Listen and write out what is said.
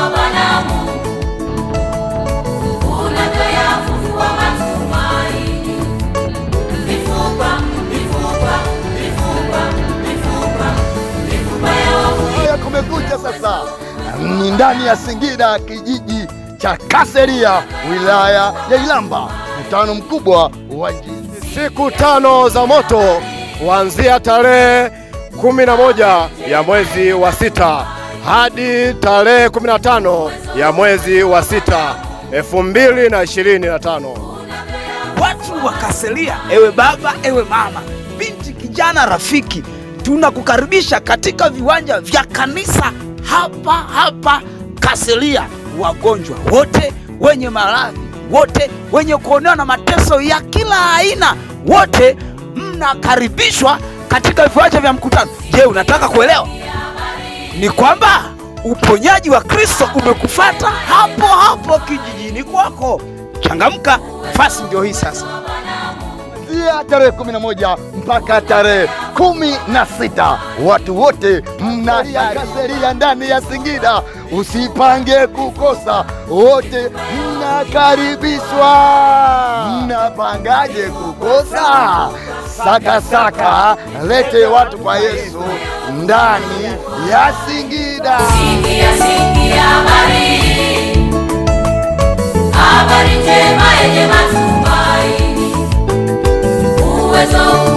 Bwana Mungu, unavyoyafufua matumaini. Mifupa, mifupa, mifupa, mifupa, mifupa ya wafu. Kumekucha sasa. Ni ndani ya Singida, kijiji cha Kaseria, wilaya ya Ilamba. Mkutano mkubwa wa siku 5 za moto kuanzia tarehe 11 ya mwezi wa 6 hadi tarehe 15 ya mwezi wa 6 2025. Watu wa Kaseria, ewe baba, ewe mama, binti, kijana, rafiki, tunakukaribisha katika viwanja vya kanisa hapa Kaseria. Wagonjwa wote, wenye maradhi wote, wenye kuonewa na mateso ya kila aina, wote mnakaribishwa katika viwanja vya mkutano. Je, unataka kuelewa? Ni kwamba uponyaji wa Kristo umekufuata hapo kijijini kwako. Changamka, nafasi ndio hii sasa. Tarehe 11 mpaka tarehe 16. Watu wote mnakaribishwa ndani ya Singida. Usipange kukosa, wote mnakaribishwa. Mnapangaje kukosa? Saka lete watu kwa Yesu ndani ya Singida. Sikia habari njema yenye matumaini. Uwezo